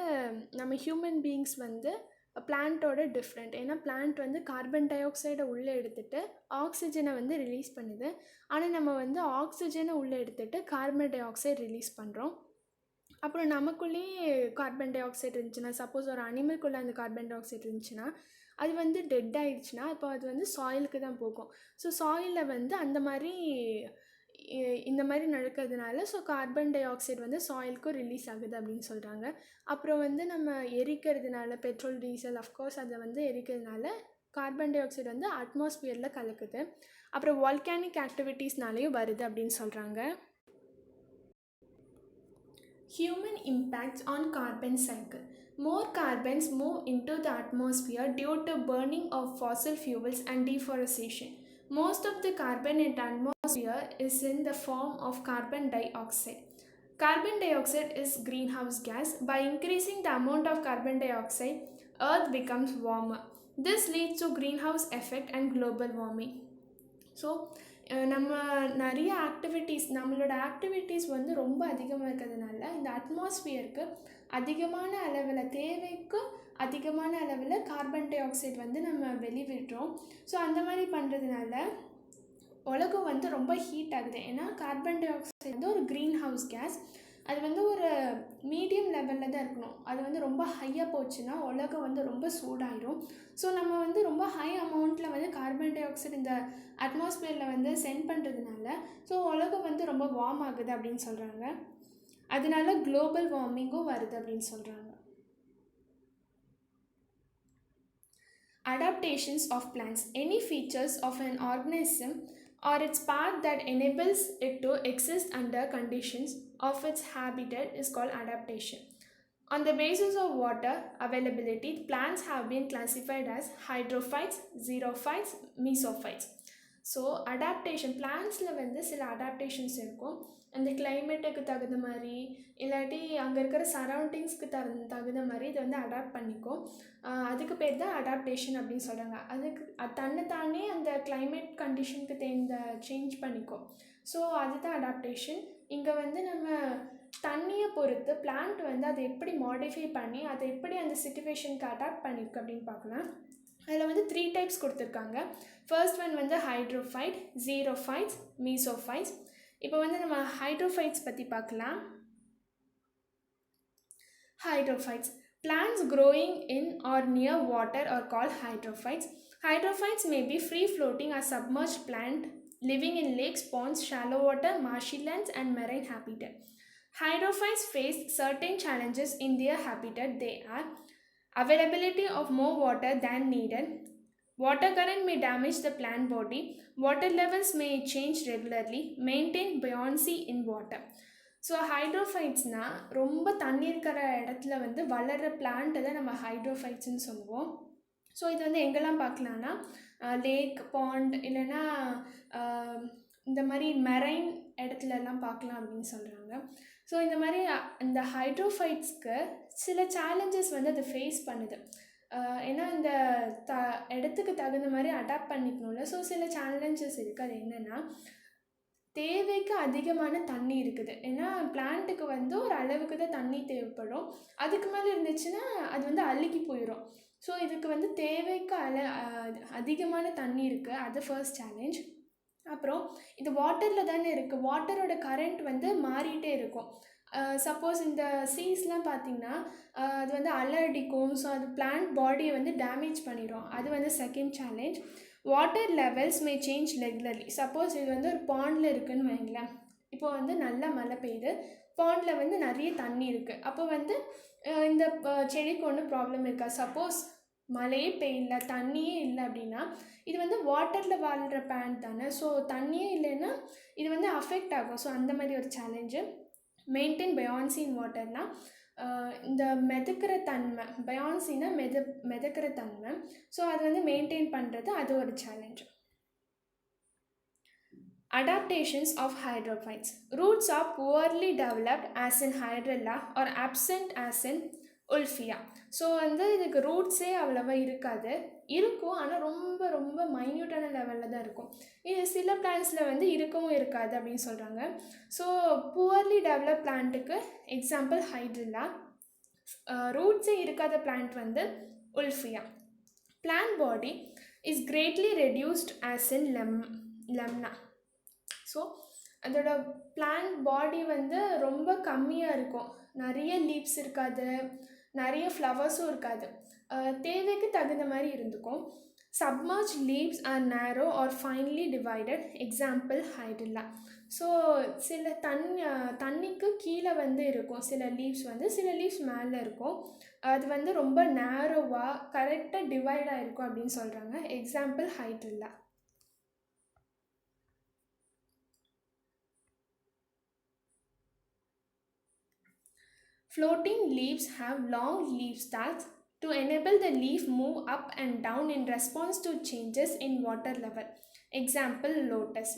S1: நம்ம human beings வந்து பிளான்ட்டோட different. ஏன்னா plant வந்து carbon tie ஆக்சைடை உள்ளே எடுத்துகிட்டு ஆக்சிஜனை வந்து ரிலீஸ் பண்ணுது. ஆனால் நம்ம வந்து ஆக்சிஜனை உள்ளே எடுத்துகிட்டு கார்பன் டை ஆக்சைடு ரிலீஸ் பண்ணுறோம். அப்புறம் நமக்குள்ளேயே கார்பன் டை ஆக்சைடு இருந்துச்சுன்னா, சப்போஸ் ஒரு அனிமல்குள்ளே அந்த கார்பன் டை ஆக்சைடு இருந்துச்சுன்னா அது வந்து டெட் ஆகிடுச்சுன்னா அப்போ அது வந்து சாயிலுக்கு தான் போகும். ஸோ சாயிலில் வந்து இந்த மாதிரி நடக்கிறதுனால ஸோ கார்பன் டை ஆக்சைடு வந்து சாயிலுக்கும் ரிலீஸ் ஆகுது அப்படின்னு சொல்கிறாங்க. அப்புறம் வந்து நம்ம எரிக்கிறதுனால பெட்ரோல், டீசல், அஃப்கோர்ஸ் அதை வந்து எரிக்கிறதுனால கார்பன் டை ஆக்சைடு வந்து அட்மாஸ்பியரில் கலக்குது. அப்புறம் வால்கானிக் ஆக்டிவிட்டீஸ்னாலேயும் வருது அப்படின்னு சொல்கிறாங்க. Human impacts on carbon cycle. More carbons move into the atmosphere due to burning of fossil fuels and deforestation. Most of the carbon in the atmosphere is in the form of carbon dioxide. Carbon dioxide is greenhouse gas. By increasing the amount of carbon dioxide, Earth becomes warmer. This leads to greenhouse effect and global warming. So நம்ம நிறைய நம்மளோட activities வந்து ரொம்ப அதிகமாக இருக்கிறதுனால இந்த அட்மாஸ்பியருக்கு அதிகமான அளவில், தேவைக்கு அதிகமான அளவில் கார்பன் டை ஆக்சைடு வந்து நம்ம வெளிவிடுறோம். ஸோ அந்த மாதிரி பண்ணுறதுனால உலகம் வந்து ரொம்ப ஹீட் ஆகுது. ஏன்னா கார்பன் டை ஆக்சைடு வந்து ஒரு க்ரீன் ஹவுஸ் கேஸ். அது வந்து ஒரு மீடியம் லெவலில் தான் இருக்கணும். அது வந்து ரொம்ப ஹையாக போச்சுன்னா உலகம் வந்து ரொம்ப சூடாயிடும். ஸோ நம்ம வந்து ரொம்ப ஹை அமௌண்ட்டில் வந்து கார்பன் டை ஆக்சைடு இந்த அட்மாஸ்பியரில் வந்து சென்ட் பண்ணுறதுனால ஸோ உலகம் வந்து ரொம்ப வார்ம் ஆகுது அப்படின்னு சொல்கிறாங்க. அதனால குளோபல் வார்மிங்கும் வருது அப்படின்னு சொல்கிறாங்க. Adaptations of plants. Any features of an organism or its part that enables it to exist under conditions of its habitat is called adaptation. On the basis of water availability, plants have been classified as hydrophytes, xerophytes, mesophytes. So adaptation பிளான்ஸில் வந்து சில adaptations இருக்கும். அந்த கிளைமேட்டுக்கு தகுந்த மாதிரி இல்லாட்டி அங்கே இருக்கிற சரௌண்டிங்ஸ்க்கு தகுந்த மாதிரி இதை வந்து அடாப்ட் பண்ணிக்கும். அதுக்கு பேர் தான் அடாப்டேஷன் அப்படின்னு சொல்கிறாங்க. அதுக்கு தன்னைத்தானே அந்த கிளைமேட் கண்டிஷனுக்கு சேஞ்ச் பண்ணிக்கும். ஸோ அதுதான் அடாப்டேஷன். இங்கே வந்து நம்ம தண்ணியை பொறுத்து பிளான்ட் வந்து அதை எப்படி மாடிஃபை பண்ணி அதை எப்படி அந்த சிச்சுவேஷனுக்கு அடாப்ட் பண்ணியிருக்கு அப்படின்னு பார்க்கலாம். அதில் வந்து 3 டைப்ஸ் கொடுத்துருக்காங்க. ஃபர்ஸ்ட் ஒன் வந்து ஹைட்ரோஃபைட், ஜீரோஃபைட்ஸ், மீசோஃபைட்ஸ். இப்போ வந்து நம்ம ஹைட்ரோஃபைட்ஸ் பற்றி பார்க்கலாம். Hydrophytes. Plants growing in or near water are called hydrophytes. Hydrophytes may be free-floating or submerged plant living in lakes, ponds, shallow water, marshy lands, and marine habitat. Hydrophytes face certain challenges in their habitat. They are availability of more water than needed. Water current may damage the plant body. Water levels may change regularly. Maintain buoyancy in water. So ஹைட்ரோஃபைட்ஸ்னால் ரொம்ப தண்ணி இருக்கிற இடத்துல வந்து வளர்கிற பிளான்ட்டை தான் நம்ம ஹைட்ரோஃபைட்ஸ்ன்னு சொல்லுவோம். ஸோ இது வந்து எங்கெல்லாம் பார்க்கலான்னா லேக், பாண்ட் இல்லைன்னா இந்த மாதிரி மெரைன் இடத்துலலாம் பார்க்கலாம் அப்படின்னு சொல்கிறாங்க. ஸோ இந்த மாதிரி இந்த ஹைட்ரோஃபைட்ஸ்க்கு சில சேலஞ்சஸ் வந்து அது ஃபேஸ் பண்ணுது. ஏன்னா இந்த இடத்துக்கு தகுந்த மாதிரி அடாப்ட் பண்ணிக்கணும்ல. ஸோ சில சேலஞ்சஸ் இருக்குது. அது என்னென்னா தேவைக்கு அதிகமான தண்ணி இருக்குது. ஏன்னா பிளான்ட்டுக்கு வந்து ஒரு அளவுக்கு தான் தண்ணி தேவைப்படும். அதுக்கு மேலே இருந்துச்சுன்னா அது வந்து அழுகி போயிடும். ஸோ இதுக்கு வந்து தேவைக்கு அதிகமான தண்ணி இருக்குது. அது ஃபர்ஸ்ட் சேலஞ்ச். அப்புறம் இது வாட்டரில் தானே இருக்குது. வாட்டரோட கரண்ட் வந்து மாறிட்டே இருக்கும். சப்போஸ் இந்த சீஸ்லாம் பார்த்திங்கன்னா அது வந்து அலை அடிக்கும். ஸோ அது பிளான்ட் பாடியை வந்து டேமேஜ் பண்ணிடும். அது வந்து செகண்ட் சேலஞ்ச். வாட்டர் லெவல்ஸ் மே சேஞ்ச் ரெகுலர்லி. சப்போஸ் இது வந்து ஒரு பாண்டில் இருக்குதுன்னு வைங்களேன். இப்போ வந்து நல்லா மழை பெய்யுது, பாண்டில் வந்து நிறைய தண்ணி இருக்குது. அப்போ வந்து இந்த செடிக்கு ஒன்றும் ப்ராப்ளம் இருக்காது. சப்போஸ் மழையே பெய்யல, தண்ணியே இல்லை அப்படின்னா இது வந்து வாட்டரில் வாழ்கிற பிளான்ட் தானே. ஸோ தண்ணியே இல்லைன்னா இது வந்து அஃபெக்ட் ஆகும். ஸோ அந்த மாதிரி ஒரு சேலஞ்சு. மெயின்டைன் பயான்சி இன் வாட்டர்னால் இந்த மிதக்கிற தன்மை, பயான்சின்னா மிதக்கிற தன்மை. ஸோ அது வந்து மெயின்டைன் பண்ணுறது அது ஒரு challenge. Adaptations of hydrophytes. Roots are poorly developed as in hydrilla or absent as in Wolffia. So வந்து இதுக்கு ரூட்ஸே அவ்வளோவா இருக்காது, இருக்கும் ஆனால் ரொம்ப ரொம்ப மைன்யூட்டான லெவலில் தான் இருக்கும். இது சில பிளான்ட்ஸில் வந்து இருக்கவும் இருக்காது அப்படின்னு சொல்கிறாங்க. ஸோ புவர்லி டெவலப் பிளான்ட்டுக்கு எக்ஸாம்பிள் ஹைட்ரில்லா. ரூட்ஸே இருக்காத பிளான்ட் வந்து Wolffia. Plant body is greatly reduced as in Lemna. So அதோட பிளான்ட் பாடி வந்து ரொம்ப கம்மியாக இருக்கும். நிறைய லீவ்ஸ் இருக்காது, நிறைய ஃப்ளவர்ஸும் இருக்காது. தேவைக்கு தகுந்த மாதிரி இருந்துக்கும். Submerge leaves are narrow or finely divided. Example hydrilla. So சில தண்ணிக்கு கீழே வந்து இருக்கும் சில லீவ்ஸ், வந்து சில லீவ்ஸ் மேலே இருக்கும். அது வந்து ரொம்ப நேரோவாக கரெக்டாக டிவைட் ஆகிருக்கும் அப்படின்னு சொல்கிறாங்க. Example hydrilla. Floating leaves have long leaf stalks to enable the leaf move up and down in response to changes in water level. Example lotus.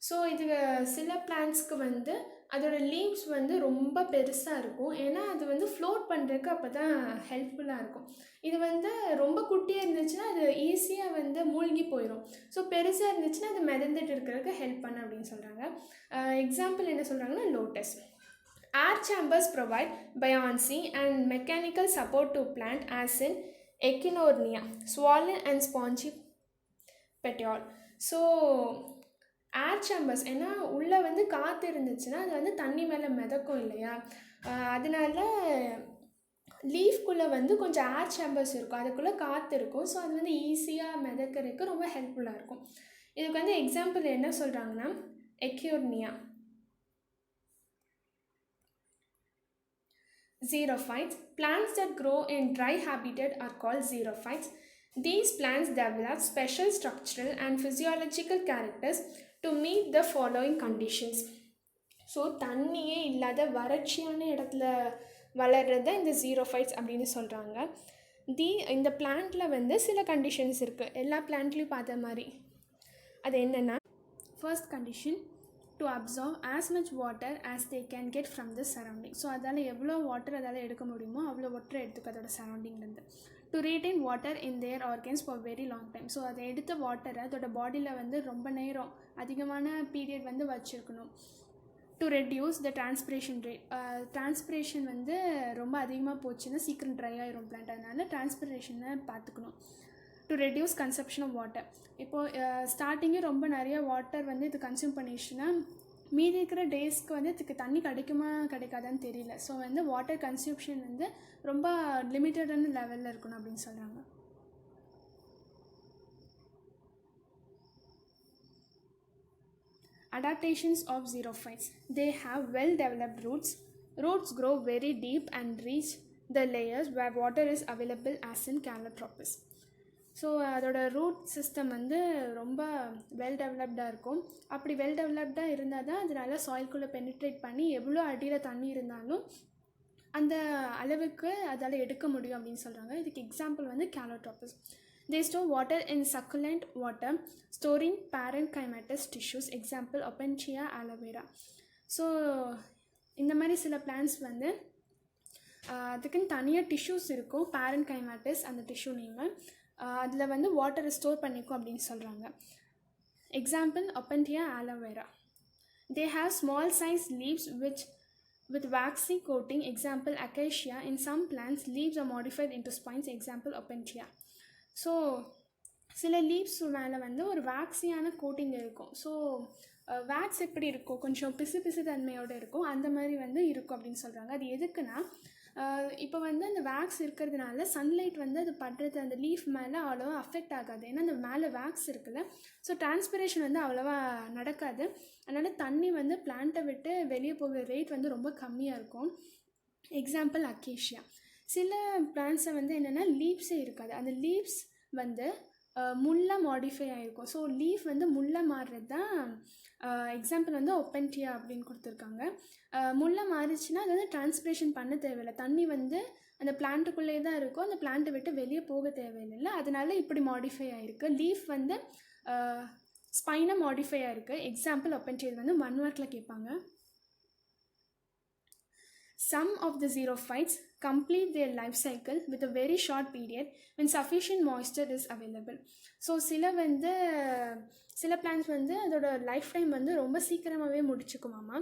S1: So இது சில பிளான்ட்ஸ்க்கு வந்து அதோட லீவ்ஸ் வந்து ரொம்ப பெருசாக இருக்கும். ஏன்னா அது வந்து ஃப்ளோட் பண்ணுறதுக்கு அப்போ தான் ஹெல்ப்ஃபுல்லாக இருக்கும். இது வந்து ரொம்ப குட்டியாக இருந்துச்சுன்னா அது ஈஸியாக வந்து மூழ்கி போயிடும். ஸோ பெருசாக இருந்துச்சுன்னா அது மிதந்துட்டு இருக்கிறதுக்கு ஹெல்ப் பண்ண அப்படின்னு சொல்கிறாங்க. எக்ஸாம்பிள் என்ன சொல்கிறாங்கன்னா lotus. Air chambers provide buoyancy and mechanical support to plant as in Echinoderma, swollen and spongy petiole. So air chambers ஏன்னா உள்ளே வந்து காற்று இருந்துச்சுன்னா அது வந்து தண்ணி மேலே மிதக்கும் இல்லையா, அதனால லீஃப்குள்ளே வந்து கொஞ்சம் ஏர் சேம்பர்ஸ் இருக்கும், அதுக்குள்ளே காற்று இருக்கும். ஸோ அது வந்து ஈஸியாக மிதக்கிறதுக்கு ரொம்ப ஹெல்ப்ஃபுல்லாக இருக்கும். இதுக்கு வந்து எக்ஸாம்பிள் என்ன சொல்கிறாங்கன்னா எக்கியோர்னியா. Xerophytes. Plants that grow in dry habitat are called xerophytes. These plants develop special structural and physiological characters to meet the following conditions. So தண்ணியே இல்லாத வறட்சியான இடத்துல வளர்கிறது இந்த ஜீரோஃபைட்ஸ் அப்படின்னு சொல்கிறாங்க. இந்த பிளான்ட்டில் வந்து சில கண்டிஷன்ஸ் இருக்குது, எல்லா பிளான்ட்லேயும் பார்த்த மாதிரி. அது என்னென்னா, first condition to absorb as much water as they can get from the surrounding. So அதால் எவ்வளோ வாட்டர் அதால் எடுக்க முடியுமோ அவ்வளோ வாட்டர் எடுத்துக்க அதோட சரௌண்டிங்லேருந்து. To retain water in their organs for very long time. So அதை எடுத்த வாட்டரை அதோட பாடியில் வந்து ரொம்ப நேரம் அதிகமான பீரியட் வந்து வச்சுருக்கணும். To reduce the transpiration rate. Transpiration வந்து ரொம்ப அதிகமாக போச்சுன்னா சீக்கிரம் ட்ரை ஆகிரும் பிளான்ட், அதனால் டிரான்ஸ்பிரேஷனை பார்த்துக்கணும். To reduce consumption of water. இப்போது ஸ்டார்டிங்கே ரொம்ப நிறைய வாட்டர் வந்து இது கன்சியூம் பண்ணிடுச்சுன்னா மீதி இருக்கிற டேஸ்க்கு வந்து இதுக்கு தண்ணி கிடைக்குமா கிடைக்காதான்னு தெரியல. ஸோ வந்து வாட்டர் கன்சப்ஷன் வந்து ரொம்ப லிமிட்டடான லெவலில் இருக்கணும் அப்படின்னு சொல்கிறாங்க. Adaptations of xerophytes. They have well developed roots. Roots grow very deep and reach the layers where water is available as in Calotropis. So அதோட ரூட் சிஸ்டம் வந்து ரொம்ப வெல் டெவலப்டாக இருக்கும். அப்படி வெல் டெவலப்டாக இருந்தால் தான் அது நல்லா சாயில்குள்ளே பெனிட்ரேட் பண்ணி எவ்வளோ அடியில் தண்ணி இருந்தாலும் அந்த அளவுக்கு அதால் எடுக்க முடியும் அப்படின்னு சொல்கிறாங்க. இதுக்கு எக்ஸாம்பிள் வந்து Calotropis. They store water in succulent water, storing parenchymatous tissues. Example Opuntia aloe vera. So இந்த மாதிரி சில பிளான்ட்ஸ் வந்து அதுக்குன்னு தனியாக டிஷ்யூஸ் இருக்கும், parenchymatous அந்த டிஷ்யூ நேமு. அதில் வந்து வாட்டரை ஸ்டோர் பண்ணிக்கும் அப்படின்னு சொல்கிறாங்க. Example Opuntia aloe vera. They have small sized leaves with waxy coating, example acacia. In some plants, leaves are modified into spines, example opentia. So சில லீவ்ஸ் மேலே வந்து ஒரு வேக்ஸியான கோட்டிங் இருக்கும். ஸோ வேக்ஸ் எப்படி இருக்கும், கொஞ்சம் பிசு பிசு தன்மையோடு இருக்கும், அந்த மாதிரி வந்து இருக்கும் அப்படின்னு சொல்கிறாங்க. அது எதுக்குன்னா, இப்போ வந்து அந்த வேக்ஸ் இருக்கிறதுனால சன்லைட் வந்து அது படுறது அந்த லீஃப் மேலே அவ்வளோவா அஃபெக்ட் ஆகாது. ஏன்னா அந்த மேலே வேக்ஸ் இருக்குல்ல, ஸோ டிரான்ஸ்பிரேஷன் வந்து அவ்வளோவா நடக்காது. அதனால் தண்ணி வந்து பிளான்ட்டை விட்டு வெளியே போகிற ரேட் வந்து ரொம்ப கம்மியாக இருக்கும். Example acacia. சில பிளான்ட்ஸை வந்து என்னென்னா லீவ்ஸே இருக்காது, அந்த லீவ்ஸ் வந்து முள்ளாக மாடிஃபை ஆகிருக்கும். ஸோ லீஃப் வந்து முள்ளாக மாறுறது தான் எக்ஸாம்பிள் வந்து ஒப்பன்டியா அப்படின்னு கொடுத்துருக்காங்க. முள்ளாக மாறிச்சுன்னா அது வந்து டிரான்ஸ்பிரேஷன் பண்ண தேவையில்லை, தண்ணி வந்து அந்த பிளான்ட்டுக்குள்ளே தான் இருக்கும், அந்த பிளான்ட்டை விட்டு வெளியே போக தேவையில்லை. அதனால இப்படி மாடிஃபை ஆகிருக்கு. லீஃப் வந்து ஸ்பைனாக மாடிஃபை ஆகிருக்கு. எக்ஸாம்பிள் ஒப்பன்டியா. இது வந்து 1 மார்க்கில் கேட்பாங்க. Some of the xerophytes complete their life cycle with a very short period when sufficient moisture is available. So சில பிளான்ஸ் வந்து அதோட லைஃப் டைம் வந்து ரொம்ப சீக்கிரமாகவே முடிச்சுக்குமாமா.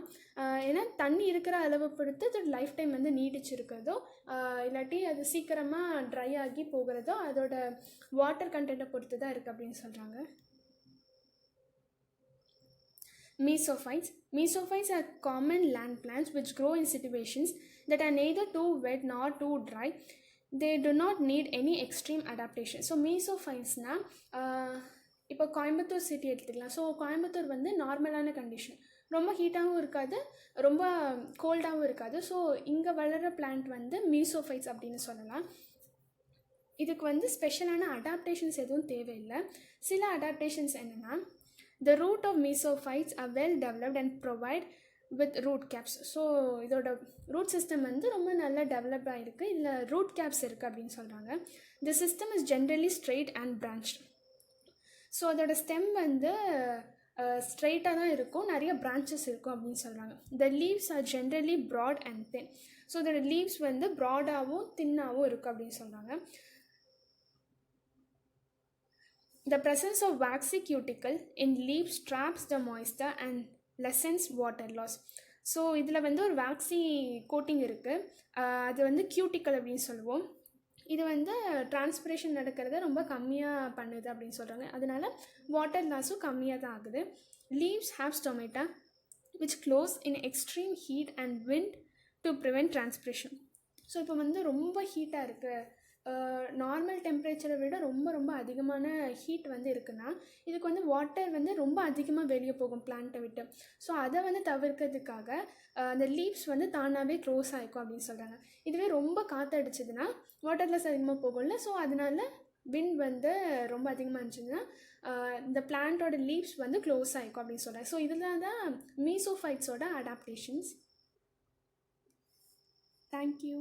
S1: ஏன்னா தண்ணி இருக்கிற அளவை பொறுத்து அதோட லைஃப் டைம் வந்து நீடிச்சிருக்கிறதோ இல்லாட்டி அது சீக்கிரமாக ட்ரை ஆகி போகிறதோ அதோட வாட்டர் கண்டென்ட்டை பொறுத்து தான் இருக்குது அப்படின்னு சொல்கிறாங்க. Mesophytes. Mesophytes are common land plants which grow in situations that are neither too wet nor too dry. They do not need any extreme adaptation. So மீசோஃபைட்ஸ்னால் இப்போ கோயம்புத்தூர் சிட்டி எடுத்துக்கலாம். ஸோ கோயம்புத்தூர் வந்து நார்மலான கண்டிஷன், ரொம்ப ஹீட்டாகவும் இருக்காது, ரொம்ப கோல்டாகவும் இருக்காது. ஸோ இங்கே வளர்கிற பிளான்ட் வந்து மீசோஃபைட்ஸ் அப்படின்னு சொல்லலாம். இதுக்கு வந்து ஸ்பெஷலான அடாப்டேஷன்ஸ் எதுவும் தேவையில்லை. சில அடாப்டேஷன்ஸ் என்னென்னா, the root of mesophytes are well developed and provide with root caps. So இதோட ரூட் சிஸ்டம் வந்து ரொம்ப நல்லா டெவலப் ஆகிருக்கு, இதில் ரூட் கேப்ஸ் இருக்குது அப்படின்னு சொல்கிறாங்க. the system is generally straight and branched. So அதோட ஸ்டெம் வந்து ஸ்ட்ரெயிட்டாக தான் இருக்கும், நிறைய பிரான்ச்சஸ் இருக்கும் அப்படின்னு சொல்கிறாங்க. the leaves are generally broad and thin. So இதோட லீவ்ஸ் வந்து ப்ராடாகவும் தின்னாகவும் இருக்குது அப்படின்னு சொல்கிறாங்க. The presence of waxy cuticle in leaves traps the moisture and lessens water loss. So இதில் வந்து ஒரு வேக்ஸி கோட்டிங் இருக்குது, அது வந்து கியூட்டிக்கல் அப்படின்னு சொல்லுவோம். இது வந்து டிரான்ஸ்பிரேஷன் நடக்கிறத ரொம்ப கம்மியாக பண்ணுது அப்படின்னு சொல்கிறாங்க. அதனால வாட்டர் லாஸும் கம்மியாக தான் ஆகுது. Leaves have stomata which close in extreme heat and wind to prevent transpiration. So இப்போ வந்து ரொம்ப ஹீட்டாக இருக்குது, நார்மல் டெம்பரேச்சரை விட ரொம்ப ரொம்ப அதிகமான ஹீட் வந்து இருக்குன்னா இதுக்கு வந்து வாட்டர் வந்து ரொம்ப அதிகமாக வெளியே போகும் பிளான்ட்டை விட்டு. ஸோ அதை வந்து தவிர்க்கிறதுக்காக அந்த லீவ்ஸ் வந்து தானாகவே க்ளோஸ் ஆகிக்கும் அப்படின்னு சொல்கிறாங்க. இதுவே ரொம்ப காற்றடிச்சதுன்னா வாட்டர்லெஸ் அதிகமாக போகும்ல, ஸோ அதனால விண்ட் வந்து ரொம்ப அதிகமாக இருந்துச்சுன்னா இந்த பிளான்ட்டோட லீவ்ஸ் வந்து க்ளோஸ் ஆகிக்கும் அப்படின்னு சொல்கிறாங்க. ஸோ இதில் தான் மீசோஃபைட்ஸோட அடாப்டேஷன்ஸ். தேங்க்யூ.